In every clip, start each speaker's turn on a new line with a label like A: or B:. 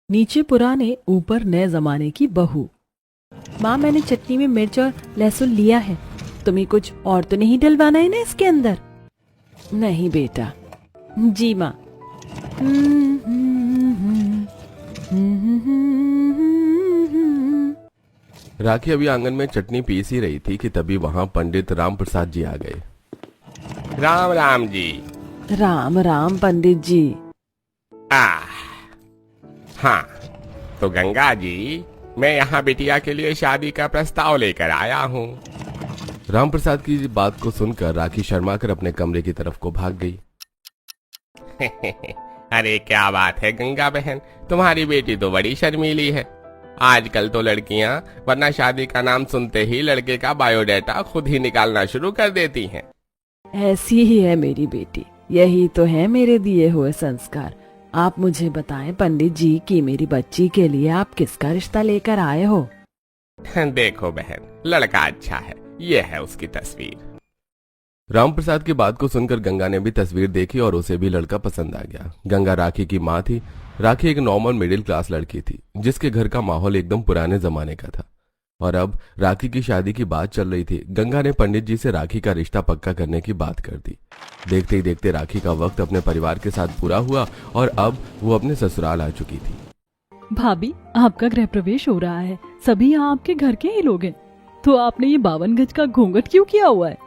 A: नीचे पुराने ऊपर नए जमाने की बहू। माँ, मैंने चटनी में मिर्च और लहसुन लिया है, तुम्हें कुछ और तो नहीं डलवाना है ना इसके अंदर? नहीं बेटा। जी माँ।
B: राखी अभी आंगन में चटनी पीस ही रही थी कि तभी वहां पंडित राम प्रसाद जी आ गए। राम राम जी।
A: राम राम पंडित जी।
B: हाँ, तो गंगा जी, मैं यहाँ बिटिया के लिए शादी का प्रस्ताव लेकर आया हूँ। राम प्रसाद की बात को सुनकर राखी शर्मा कर अपने कमरे की तरफ को भाग गई। अरे क्या बात है गंगा बहन, तुम्हारी बेटी तो बड़ी शर्मीली है। आजकल तो लड़कियां वरना शादी का नाम सुनते ही लड़के का बायोडाटा खुद ही निकालना शुरू कर देती हैं।
A: ऐसी ही है मेरी बेटी, यही तो है मेरे दिए हुए संस्कार। आप मुझे बताएं पंडित जी कि मेरी बच्ची के लिए आप किसका रिश्ता लेकर आए हो?
B: देखो बहन, लड़का अच्छा है, ये है उसकी तस्वीर। राम प्रसाद की बात को सुनकर गंगा ने भी तस्वीर देखी और उसे भी लड़का पसंद आ गया। गंगा राखी की माँ थी। राखी एक नॉर्मल मिडिल क्लास लड़की थी जिसके घर का माहौल एकदम पुराने जमाने का था और अब राखी की शादी की बात चल रही थी। गंगा ने पंडित जी से राखी का रिश्ता पक्का करने की बात कर दी। देखते ही देखते राखी का वक्त अपने परिवार के साथ पूरा हुआ और अब वो अपने ससुराल आ चुकी थी।
C: भाभी, आपका गृह प्रवेश हो रहा है, सभी यहाँ आपके घर के ही लोग हैं। तो आपने ये 52 गज का घूंघट क्यों किया हुआ है?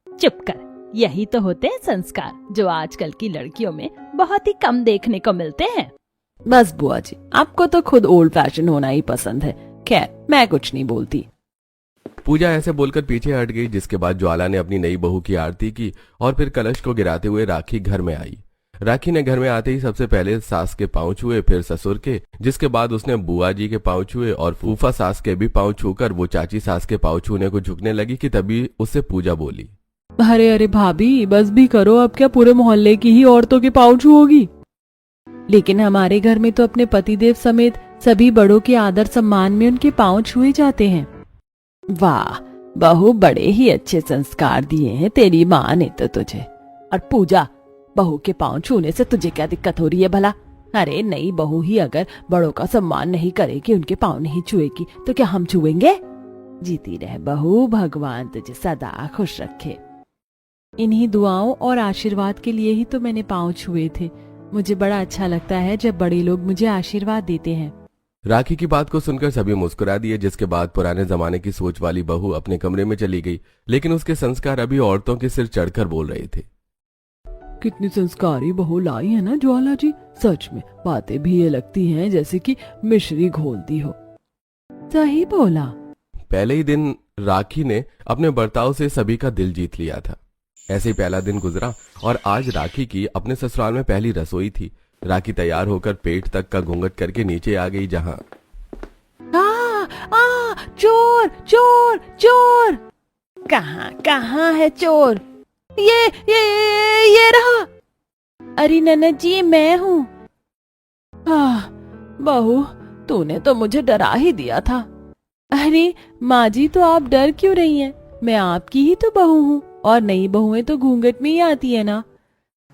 D: चुप कर, यही तो होते हैं संस्कार जो आजकल की लड़कियों में बहुत ही कम देखने को मिलते हैं।
A: बस बुआ जी, आपको तो खुद ओल्ड फैशन होना ही पसंद है। खैर, मैं कुछ नहीं बोलती।
B: पूजा ऐसे बोलकर पीछे हट गई, जिसके बाद ज्वाला ने अपनी नई बहू की आरती की और फिर कलश को गिराते हुए राखी घर में आई। राखी ने घर में आते ही सबसे पहले सास के पांव छुए, फिर ससुर के, जिसके बाद उसने बुआ जी के पांव छुए और फूफा सास के भी पांव छूकर वो चाची सास के पांव छूने को झुकने लगी कि तभी उससे पूजा बोली,
A: अरे अरे भाभी, बस भी करो, अब क्या पूरे मोहल्ले की ही औरतों के पांव छुओगी? लेकिन हमारे घर में तो अपने पतिदेव समेत सभी बड़ों के आदर सम्मान में उनके पांव छुए जाते हैं। वाह बहू, बड़े ही अच्छे संस्कार दिए हैं तेरी माँ ने तो तुझे। और पूजा, बहू के पांव छूने से तुझे क्या दिक्कत हो रही है भला? अरे नई बहू ही अगर बड़ों का सम्मान नहीं करेगी, उनके पांव नहीं छुएगी, तो क्या हम छुएंगे? जीती रह बहू, भगवान तुझे सदा खुश रखे। इन्हीं दुआओं और आशीर्वाद के लिए ही तो मैंने पांव छुए थे। मुझे बड़ा अच्छा लगता है जब बड़े लोग मुझे आशीर्वाद देते हैं।
B: राखी की बात को सुनकर सभी मुस्कुरा दिए, जिसके बाद पुराने जमाने की सोच वाली बहू अपने कमरे में चली गई। लेकिन उसके संस्कार अभी औरतों के सिर चढ़कर बोल रहे थे।
A: कितनी संस्कारी बहू लाई है ना ज्वाला जी, सच में बातें भी ये लगती हैं जैसे कि मिश्री घोल दी हो। सही बोला।
B: पहले ही दिन राखी ने अपने बर्ताव से सभी का दिल जीत लिया था। ऐसे ही पहला दिन गुजरा और आज राखी की अपने ससुराल में पहली रसोई थी। राखी तैयार होकर पेट तक का घूंघट करके नीचे आ गई, जहां
A: चोर चोर चोर! कहाँ कहाँ है चोर? ये रहा। अरे ननद जी, मैं हूँ। बहू, तूने तो मुझे डरा ही दिया था। अरे माँ जी, तो आप डर क्यों रही हैं? मैं आपकी ही तो बहू हूँ और नई बहुएं तो घूंघट में ही आती है ना।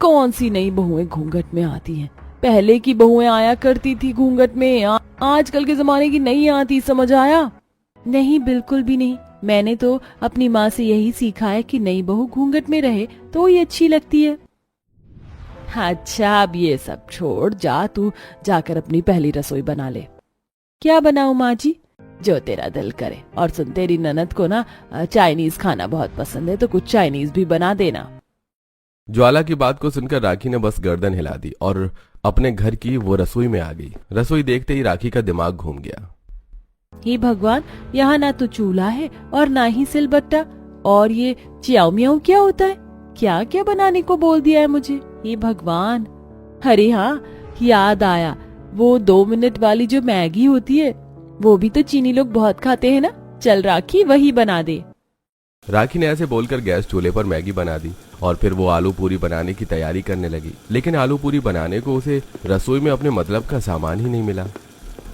A: कौन सी नई बहुएं घूंघट में आती हैं? पहले की बहुएं आया करती थी घूंघट में, आजकल के जमाने की नहीं आती, समझ आया? नहीं, बिल्कुल भी नहीं। मैंने तो अपनी माँ से यही सीखा है कि नई बहू घूंघट में रहे तो ही अच्छी लगती है। अच्छा, अब ये सब छोड़, जा तू जाकर अपनी पहली रसोई बना ले। क्या बनाऊं माँ जी? जो तेरा दिल करे। और सुन, तेरी ननद को ना चाइनीज खाना बहुत पसंद है, तो कुछ चाइनीज भी बना देना।
B: ज्वाला की बात को सुनकर राखी ने बस गर्दन हिला दी और अपने घर की वो रसोई में आ गई। रसोई देखते ही राखी का दिमाग घूम गया।
A: हे भगवान, यहाँ ना तो चूल्हा है और ना ही सिलबट्टा, और ये च्याओ मियाओ क्या होता है? क्या क्या बनाने को बोल दिया है मुझे? हे भगवान! अरे हाँ, याद आया, वो 2 मिनट वाली जो मैगी होती है, वो भी तो चीनी लोग बहुत खाते हैं ना। चल राखी, वही बना दे।
B: राखी ने ऐसे बोलकर गैस चूल्हे पर मैगी बना दी और फिर वो आलू पूरी बनाने की तैयारी करने लगी। लेकिन आलू पूरी बनाने को उसे रसोई में अपने मतलब का सामान ही नहीं मिला।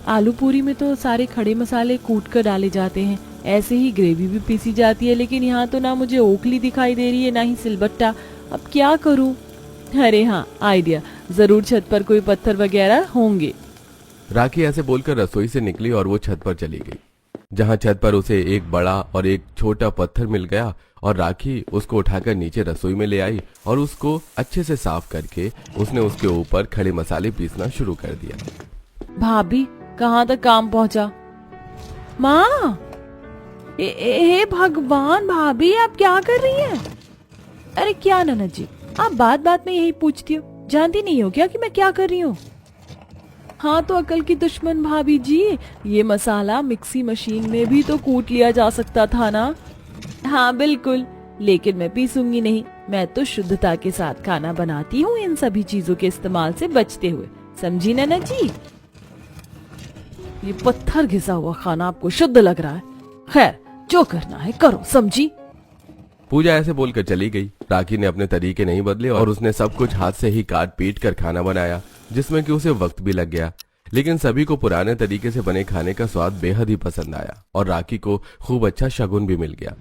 A: आलू पूरी में तो सारे खड़े मसाले कूट कर डाले जाते हैं, ऐसे ही ग्रेवी भी पीसी जाती है, लेकिन यहाँ तो ना मुझे ओखली दिखाई दे रही है, ना ही सिलबट्टा। अब क्या करूँ? अरे हाँ, आइडिया, जरूर छत पर कोई पत्थर वगैरह होंगे।
B: राखी ऐसे बोलकर रसोई से निकली और वो छत पर चली गई, जहां छत पर उसे एक बड़ा और एक छोटा पत्थर मिल गया और राखी उसको उठाकर नीचे रसोई में ले आई और उसको अच्छे से साफ करके उसने उसके ऊपर खड़े मसाले पीसना शुरू कर दिया।
A: भाभी कहाँ तक काम पहुंचा? माँ, हे भगवान, भाभी आप क्या कर रही हैं? अरे क्या ननद जी, आप बात बात में यही पूछती हो, जानती नहीं हो क्या कि मैं क्या कर रही हूँ? हाँ तो अकल की दुश्मन भाभी जी, ये मसाला मिक्सी मशीन में भी तो कूट लिया जा सकता था ना। हाँ बिल्कुल, लेकिन मैं पीसूंगी नहीं। मैं तो शुद्धता के साथ खाना बनाती हूँ, इन सभी चीजों के इस्तेमाल से बचते हुए, समझी ननद जी? ये पत्थर घिसा हुआ खाना आपको शुद्ध लग रहा है? खैर, जो करना है करो, समझी?
B: पूजा ऐसे बोलकर चली गई। राखी ने अपने तरीके नहीं बदले और उसने सब कुछ हाथ से ही काट पीट कर खाना बनाया, जिसमें कि उसे वक्त भी लग गया। लेकिन सभी को पुराने तरीके से बने खाने का स्वाद बेहद ही पसंद आया और राखी को खूब अच्छा शगुन भी मिल गया।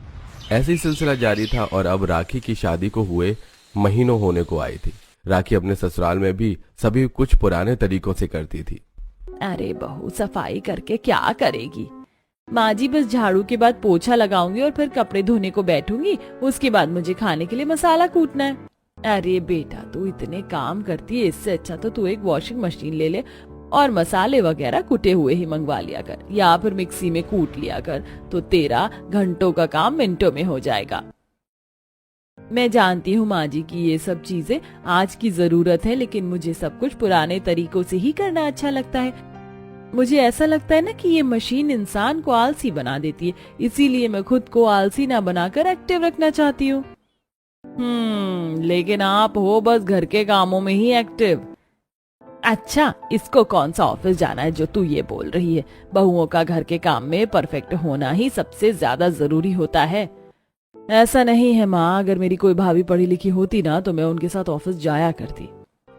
B: ऐसे ही सिलसिला जारी था और अब राखी की शादी को हुए महीनों होने को आई थी। राखी अपने ससुराल में भी सभी कुछ पुराने तरीकों से करती थी।
A: अरे बहू, सफाई करके क्या करेगी? माँ जी बस झाड़ू के बाद पोछा लगाऊंगी और फिर कपड़े धोने को बैठूंगी, उसके बाद मुझे खाने के लिए मसाला कूटना है। अरे बेटा, तू इतने काम करती है, इससे अच्छा तो तू एक वॉशिंग मशीन ले ले और मसाले वगैरह कुटे हुए ही मंगवा लिया कर, या फिर मिक्सी में कूट लिया कर, तो तेरा घंटों का काम मिनटों में हो जाएगा। मैं जानती हूँ माँ जी की ये सब चीजें आज की जरूरत है, लेकिन मुझे सब कुछ पुराने तरीकों से ही करना अच्छा लगता है। मुझे ऐसा लगता है ना कि ये मशीन इंसान को आलसी बना देती है, इसीलिए मैं खुद को आलसी ना बनाकर एक्टिव रखना चाहती हूँ। लेकिन आप हो बस घर के कामों में ही एक्टिव। अच्छा, इसको कौन सा ऑफिस जाना है जो तू ये बोल रही है? बहुओं का घर के काम में परफेक्ट होना ही सबसे ज्यादा जरूरी होता है। ऐसा नहीं है माँ, अगर मेरी कोई भाभी पढ़ी लिखी होती ना तो मैं उनके साथ ऑफिस जाया करती।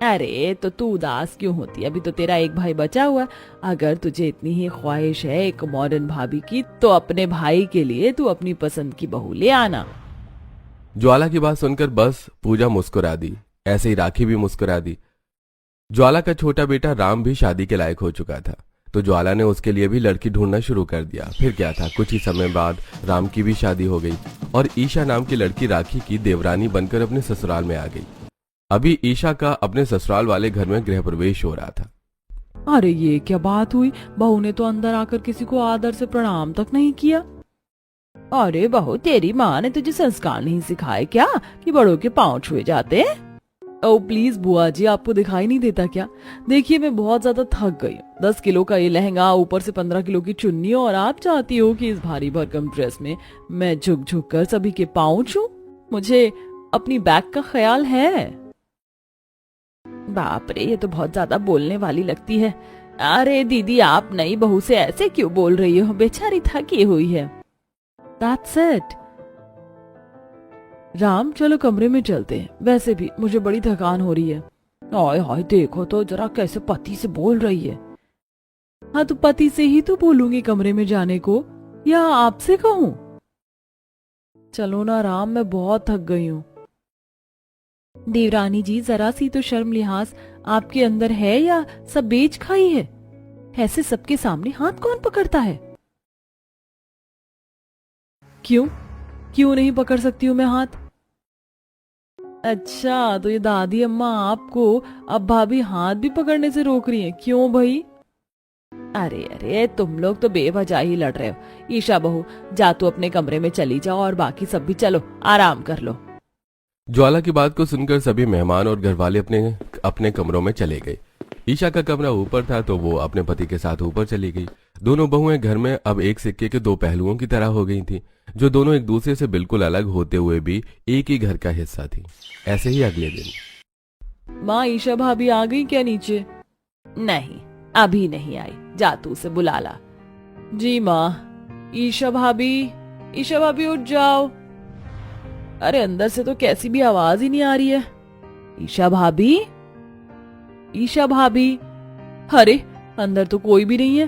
A: अरे तो तू उदास क्यों होती? अभी तो तेरा एक भाई बचा हुआ। अगर तुझे इतनी ही ख्वाहिश है एक मॉडर्न भाभी की, तो अपने भाई के लिए तू अपनी पसंद की बहू ले आना।
B: ज्वाला की बात सुनकर बस पूजा मुस्कुरा दी, ऐसे ही राखी भी मुस्कुरा दी। ज्वाला का छोटा बेटा राम भी शादी के लायक हो चुका था, तो ज्वाला ने उसके लिए भी लड़की ढूंढना शुरू कर दिया। फिर क्या था, कुछ ही समय बाद राम की भी शादी हो गई और ईशा नाम की लड़की राखी की देवरानी बनकर अपने ससुराल में आ गई। अभी ईशा का अपने ससुराल वाले घर में गृह प्रवेश हो रहा था।
A: अरे ये क्या बात हुई? बहू ने तो अंदर आकर किसी को आदर से प्रणाम तक नहीं किया। अरे बहू, तेरी माँ ने तुझे संस्कार नहीं सिखाए क्या कि बड़ों के पांव छुए जाते हैं? ओ प्लीज बुआ जी, आपको दिखाई नहीं देता क्या? देखिए मैं बहुत ज्यादा थक गई हूँ। 10 किलो का ये लहंगा, ऊपर से 15 किलो की चुन्नी, और आप चाहती हो कि इस भारी भरकम ड्रेस में मैं झुक झुक कर सभी के पांव छूं? मुझे अपनी बैग का ख्याल है। बाप रे, ये तो बहुत ज्यादा बोलने वाली लगती है। अरे दीदी, आप नई बहू से ऐसे क्यों बोल रही हो? बेचारी थकी हुई है। That's it. राम, चलो कमरे में चलते हैं, वैसे भी मुझे बड़ी थकान हो रही है। हाय हाय, देखो तो जरा कैसे पति से बोल रही है। हाँ तो पति से ही तो बोलूंगी कमरे में जाने को, या आपसे कहूँ? चलो ना राम, मैं बहुत थक गई हूँ। देवरानी जी, जरा सी तो शर्म लिहाज आपके अंदर है या सब बेच खाई है? ऐसे सबके सामने हाथ कौन पकड़ता है? क्यों क्यों नहीं पकड़ सकती हूँ मैं हाथ? अच्छा, तो ये दादी अम्मा आपको अब भाभी हाथ भी पकड़ने से रोक रही हैं, क्यों भाई? अरे अरे, तुम लोग तो बेवजह ही लड़ रहे हो। ईशा बहू, जा तू अपने कमरे में चली जाओ और बाकी सब भी चलो आराम कर लो।
B: ज्वाला की बात को सुनकर सभी मेहमान और घरवाले अपने अपने कमरों में चले गए। ईशा का कमरा ऊपर था तो वो अपने पति के साथ ऊपर चली गई। दोनों बहुएं घर में अब एक सिक्के के दो पहलुओं की तरह हो गई थीं, जो दोनों एक दूसरे से बिल्कुल अलग होते हुए भी एक ही घर का हिस्सा थी। ऐसे ही अगले दिन।
A: माँ, ईशा भाभी आ गई क्या नीचे? नहीं, अभी नहीं आई, जा तू उसे बुला ला। जी माँ। ईशा भाभी उठ जाओ। अरे अंदर से तो कैसी भी आवाज ही नहीं आ रही है। ईशा भाभी, अरे अंदर तो कोई भी नहीं है।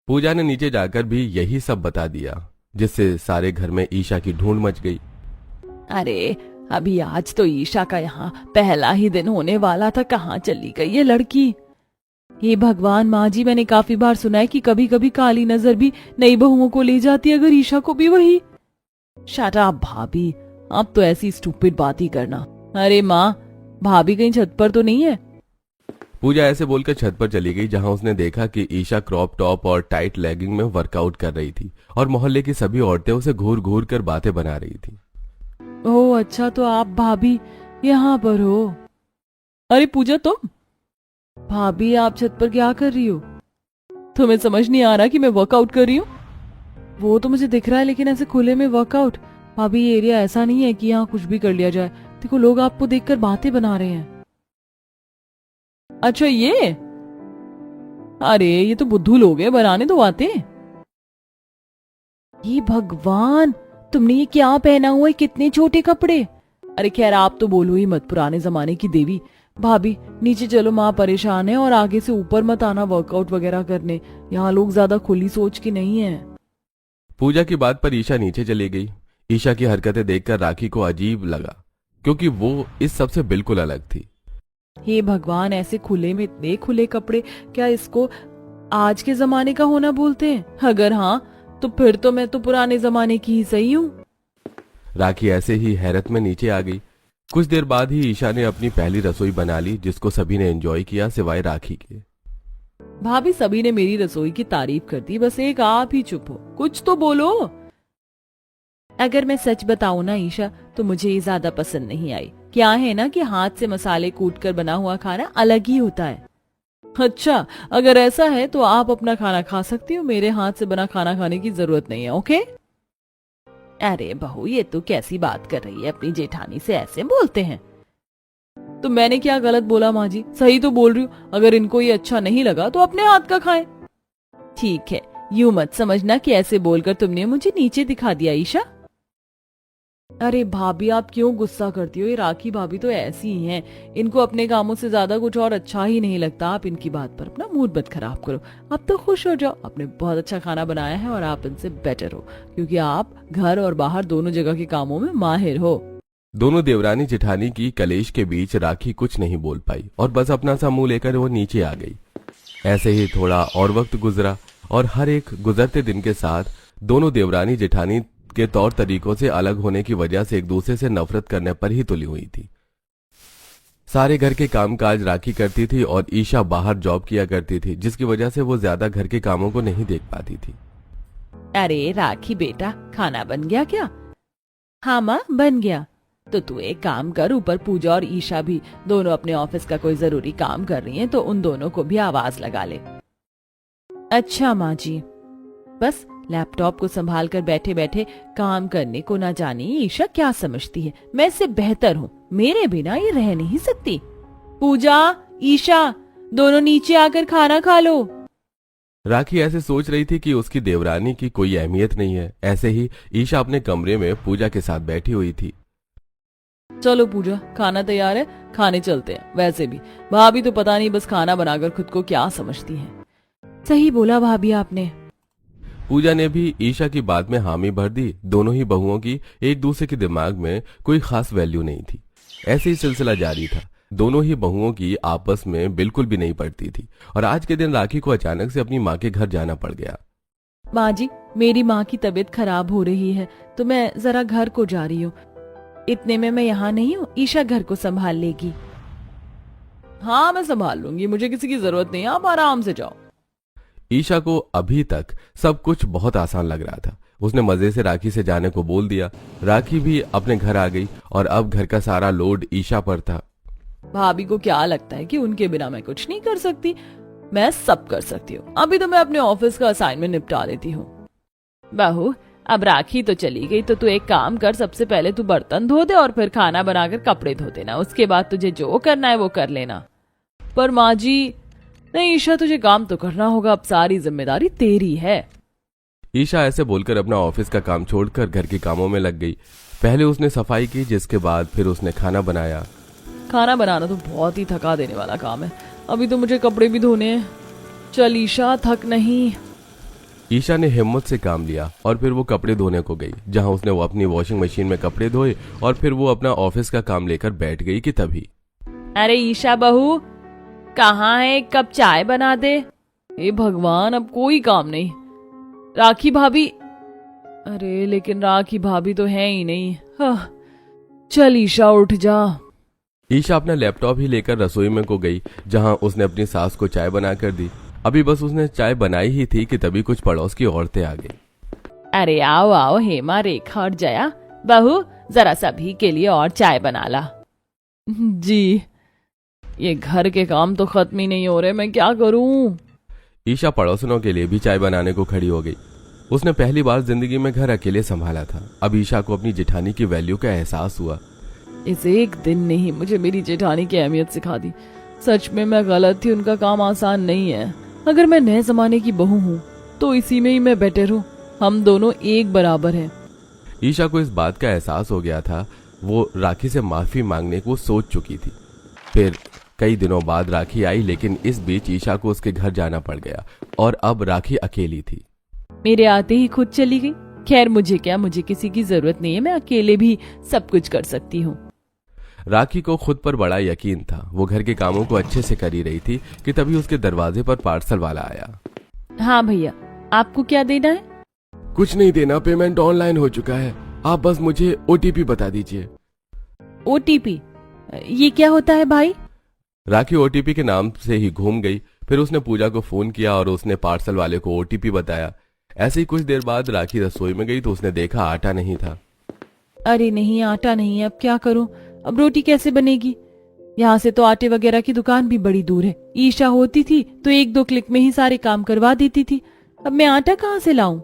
B: पूजा ने नीचे जाकर भी यही सब बता दिया, जिससे सारे घर में ईशा की ढूंढ मच गई।
A: अरे अभी आज तो ईशा का यहाँ पहला ही दिन होने वाला था, कहाँ चली गई ये लड़की? हे भगवान माँ जी, मैंने काफी बार सुना है कि कभी कभी काली नजर भी नई बहुओं को ले जाती है, अगर ईशा को भी वही। शट अप भाभी, अब तो ऐसी स्टूपिड बात ही करना। अरे माँ, भाभी कहीं छत पर तो नहीं है?
B: पूजा ऐसे बोलकर छत पर चली गई, जहां उसने देखा कि ईशा क्रॉप टॉप और टाइट लेगिंग में वर्कआउट कर रही थी और मोहल्ले की सभी औरतें उसे घूर घूर कर बातें बना रही थी।
A: ओह अच्छा, तो आप भाभी यहाँ पर हो। अरे पूजा, तुम? भाभी आप छत पर क्या कर रही हो? तुम्हें समझ नहीं आ रहा कि मैं वर्कआउट कर रही हूँ? वो तो मुझे दिख रहा है, लेकिन ऐसे खुले में वर्कआउट? भाभी ये एरिया ऐसा नहीं है कि यहाँ कुछ भी कर लिया जाए। देखो लोग आपको देखकर बातें बना रहे हैं। अच्छा ये? अरे ये तो बुद्धू लोग हैं, बनाने दो बातें। ये भगवान, तुमने ये क्या पहना हुआ है? कितने छोटे कपड़े। अरे खैर आप तो बोलो ही मत, पुराने जमाने की देवी। भाभी नीचे चलो, माँ परेशान है, और आगे से ऊपर मत आना वर्कआउट वगैरह करने। यहाँ लोग ज्यादा खुली सोच की नहीं है।
B: पूजा की बात पर ईशा नीचे चली गई। ईशा की हरकतें देखकर राखी को अजीब लगा, क्योंकि वो इस सब से बिल्कुल अलग थी।
A: हे भगवान, ऐसे खुले में इतने खुले कपड़े, क्या इसको आज के जमाने का होना बोलते हैं? अगर हाँ तो फिर तो मैं तो पुराने जमाने की ही सही हूँ।
B: राखी ऐसे ही हैरत में नीचे आ गई। कुछ देर बाद ही ईशा ने अपनी पहली रसोई बना ली, जिसको सभी ने एंजॉय किया सिवाय राखी के।
A: भाभी सभी ने मेरी रसोई की तारीफ कर दी, बस एक आप ही चुप हो। कुछ तो बोलो। अगर मैं सच बताऊं ना ईशा, तो मुझे ये ज्यादा पसंद नहीं आई। क्या है ना कि हाथ से मसाले कूट कर बना हुआ खाना अलग ही होता है। अच्छा, अगर ऐसा है तो आप अपना खाना खा सकती हो, मेरे हाथ से बना खाना खाने की जरूरत नहीं है, ओके? अरे बहू, ये तो कैसी बात कर रही है? अपनी जेठानी से ऐसे बोलते हैं? तो मैंने क्या गलत बोला माँ जी? सही तो बोल रही हूँ। अगर इनको ये अच्छा नहीं लगा तो अपने हाथ का खाएं। ठीक है, यूं मत समझना कि ऐसे बोलकर तुमने मुझे नीचे दिखा दिया ईशा। अरे भाभी आप क्यों गुस्सा करती हो? ये राखी भाभी तो ऐसी ही हैं, इनको अपने कामों से ज्यादा कुछ और अच्छा ही नहीं लगता। आप इनकी बात पर अपना मूड मत खराब करो। आप तो खुश हो जाओ, आपने बहुत अच्छा खाना बनाया है और आप इनसे बेटर हो, क्योंकि आप घर और बाहर दोनों जगह के कामों में माहिर हो।
B: दोनों देवरानी जेठानी की कलेश के बीच राखी कुछ नहीं बोल पाई और बस अपना सा मुंह लेकर वो नीचे आ गई। ऐसे ही थोड़ा और वक्त गुजरा और हर एक गुजरते दिन के साथ दोनों देवरानी जेठानी के तौर तरीकों से अलग होने की वजह से एक दूसरे से नफरत करने पर ही तुली हुई थी। सारे घर के कामकाज राखी करती थी और ईशा बाहर जॉब किया करती थी, जिसकी वजह से वो ज्यादा घर के कामों को नहीं देख पाती थी।
A: अरे राखी बेटा, खाना बन गया क्या? हाँ माँ, बन गया। तो तू एक काम कर, ऊपर पूजा और ईशा भी दोनों अपने ऑफिस का कोई जरूरी काम कर रही हैं, तो उन दोनों को भी आवाज लगा ले। अच्छा माँ जी। बस लैपटॉप को संभाल कर बैठे बैठे काम करने को ना जानी ईशा क्या समझती है। मैं इससे बेहतर हूँ, मेरे बिना ये रह नहीं सकती। पूजा, ईशा, दोनों नीचे आकर खाना खा लो।
B: राखी ऐसे सोच रही थी कि उसकी देवरानी की कोई अहमियत नहीं है। ऐसे ही ईशा अपने कमरे में पूजा के साथ बैठी हुई थी।
A: चलो पूजा, खाना तैयार है, खाने चलते हैं। वैसे भी भाभी तो पता नहीं बस खाना बनाकर खुद को क्या समझती है। सही बोला भाभी आपने।
B: पूजा ने भी ईशा की बात में हामी भर दी। दोनों ही बहुओं की एक दूसरे के दिमाग में कोई खास वैल्यू नहीं थी। ऐसे ही सिलसिला जारी था। दोनों ही बहुओं की आपस में बिल्कुल भी नहीं पड़ती थी और आज के दिन राखी को अचानक से अपनी माँ के घर जाना पड़ गया।
A: माँ जी, मेरी माँ की तबीयत खराब हो रही है, तो मैं जरा घर को जा रही हूँ। इतने में मैं यहाँ नहीं हूँ, ईशा घर को संभाल लेगी। हाँ मैं संभाल लूंगी, मुझे किसी की जरूरत नहीं है, आप आराम से जाओ।
B: ईशा को अभी तक सब कुछ बहुत आसान लग रहा था। उसने मजे से राखी से जाने को बोल दिया। राखी भी अपने घर आ गई और अब घर का सारा लोड ईशा पर था।
A: भाभी को क्या लगता है कि उनके बिना मैं कुछ नहीं कर सकती? मैं सब कर सकती हूँ। अभी तो मैं अपने ऑफिस का असाइनमेंट निपटा लेती हूँ। बहू, अब राखी तो चली गई, तो तू एक काम कर, सबसे पहले तू बर्तन धो दे और फिर खाना बनाकर कपड़े धो देना। उसके बाद तुझे जो करना है वो कर लेना। पर माँ जी, नहीं ईशा, तुझे काम तो करना होगा, अब सारी जिम्मेदारी तेरी है।
B: ईशा ऐसे बोलकर अपना ऑफिस का काम छोड़कर घर के कामों में लग गई। पहले उसने सफाई की, जिसके बाद फिर उसने खाना बनाया।
A: खाना बनाना तो बहुत ही थका देने वाला काम है। अभी तो मुझे कपड़े भी धोने हैं। चल ईशा, थक नहीं।
B: ईशा ने हिम्मत से काम लिया और फिर वो कपड़े धोने को गई, जहां उसने वो अपनी वॉशिंग मशीन में कपड़े धोए और फिर वो अपना ऑफिस का काम लेकर बैठ गई कि तभी
A: अरे ईशा बहू, कहाँ है, एक कप चाय बना दे। हे भगवान, अब कोई काम नहीं। राखी भाभी, अरे लेकिन राखी भाभी तो है ही नहीं। चल ईशा उठ जा।
B: ईशा अपना लैपटॉप ही लेकर रसोई में को गई, जहां उसने अपनी सास को चाय बना कर दी। अभी बस उसने चाय बनाई ही थी कि तभी कुछ पड़ोस की औरतें आ गई।
A: अरे आओ आओ हेमा, रेखा और जया, बहू जरा सभी के लिए और चाय बना ला। जी, ये घर के काम तो खत्म ही नहीं हो रहे, मैं क्या करूं।
B: ईशा पड़ोसनों के लिए भी चाय बनाने को खड़ी हो गई। उसने पहली बार जिंदगी में घर अकेले संभाला था। अब ईशा को अपनी जेठानी की वैल्यू का एहसास हुआ।
A: इस एक दिन ने ही मुझे मेरी जेठानी की अहमियत सिखा दी। सच में मैं गलत थी, उनका काम आसान नहीं है। अगर मैं नए जमाने की बहू हूँ तो इसी में ही मैं बेटर हूँ। हम दोनों एक बराबर हैं।
B: ईशा को इस बात का एहसास हो गया था। वो राखी से माफी मांगने को सोच चुकी थी। फिर कई दिनों बाद राखी आई, लेकिन इस बीच ईशा को उसके घर जाना पड़ गया और अब राखी अकेली थी।
A: मेरे आते ही खुद चली गई। खैर मुझे क्या, मुझे किसी की जरूरत नहीं है, मैं अकेले भी सब कुछ कर सकती हूँ।
B: राखी को खुद पर बड़ा यकीन था। वो घर के कामों को अच्छे से कर ही रही थी कि तभी उसके दरवाजे पर पार्सल वाला आया।
A: हाँ भैया, आपको क्या देना है?
B: कुछ नहीं देना, पेमेंट ऑनलाइन हो चुका है। आप बस मुझे ओटीपी बता दीजिए।
A: ओटीपी? ये क्या होता है भाई?
B: राखी ओटीपी के नाम से ही घूम गई। फिर उसने पूजा को फोन किया और उसने पार्सल वाले को ओटीपी बताया। ऐसे ही कुछ देर बाद राखी रसोई में गई तो उसने देखा आटा नहीं था।
A: अरे नहीं, आटा नहीं है, अब क्या करूं? अब रोटी कैसे बनेगी? यहाँ से तो आटे वगैरह की दुकान भी बड़ी दूर है। ईशा होती थी तो 1-2 क्लिक में ही सारे काम करवा देती थी। अब मैं आटा कहाँ से लाऊं?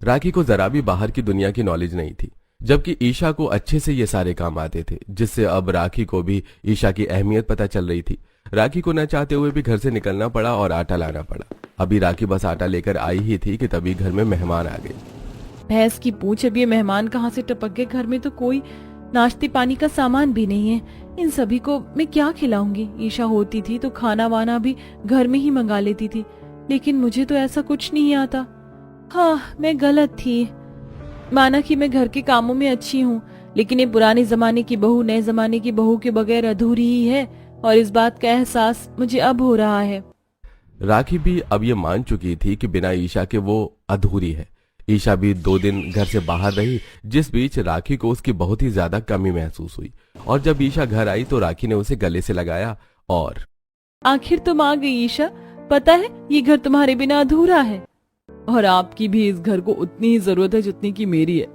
B: राखी को जरा भी बाहर की दुनिया की नॉलेज नहीं थी, जबकि ईशा को अच्छे से ये सारे काम आते थे, जिससे अब राखी को भी ईशा की अहमियत पता चल रही थी। राखी को न चाहते हुए भी घर से निकलना पड़ा और आटा लाना पड़ा। अभी राखी बस आटा लेकर आई ही थी कि तभी घर में मेहमान आ गए।
A: भैंस की पूछ, अब ये मेहमान कहाँ से टपक गए? घर में तो कोई नाश्ते पानी का सामान भी नहीं है। इन सभी को मैं क्या खिलाऊंगी? ईशा होती थी तो खाना वाना भी घर में ही मंगा लेती थी, लेकिन मुझे तो ऐसा कुछ नहीं आता। हाँ, मैं गलत थी। माना कि मैं घर के कामों में अच्छी हूँ, लेकिन ये पुराने जमाने की बहू नए जमाने की बहू के बगैर अधूरी ही है, और इस बात का एहसास मुझे अब हो रहा है।
B: राखी भी अब ये मान चुकी थी कि बिना ईशा के वो अधूरी है। ईशा भी 2 दिन घर से बाहर रही, जिस बीच राखी को उसकी बहुत ही ज्यादा कमी महसूस हुई। और जब ईशा घर आई तो राखी ने उसे गले से लगाया और
A: आखिर तुम आ गई ईशा। पता है ये घर तुम्हारे बिना अधूरा है, और आपकी भी इस घर को उतनी ही जरूरत है जितनी की मेरी है।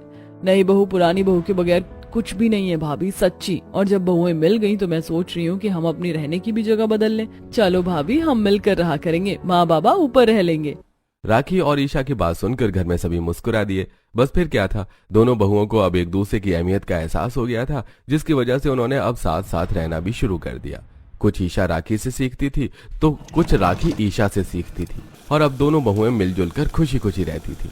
A: नई बहू पुरानी बहू के बगैर कुछ भी नहीं है भाभी, सच्ची। और जब बहुएं मिल गई तो मैं सोच रही हूँ कि हम अपनी रहने की भी जगह बदल लें। चलो भाभी, हम मिलकर रहा करेंगे, माँ बाबा ऊपर रह लेंगे।
B: राखी और ईशा की बात सुनकर घर में सभी मुस्कुरा दिए। बस फिर क्या था, दोनों बहुओं को अब एक दूसरे की अहमियत का एहसास हो गया था, जिसकी वजह से उन्होंने अब साथ साथ रहना भी शुरू कर दिया। कुछ ईशा राखी से सीखती थी तो कुछ राखी ईशा से सीखती थी, और अब दोनों बहुएं मिलजुल कर खुशी खुशी रहती थी।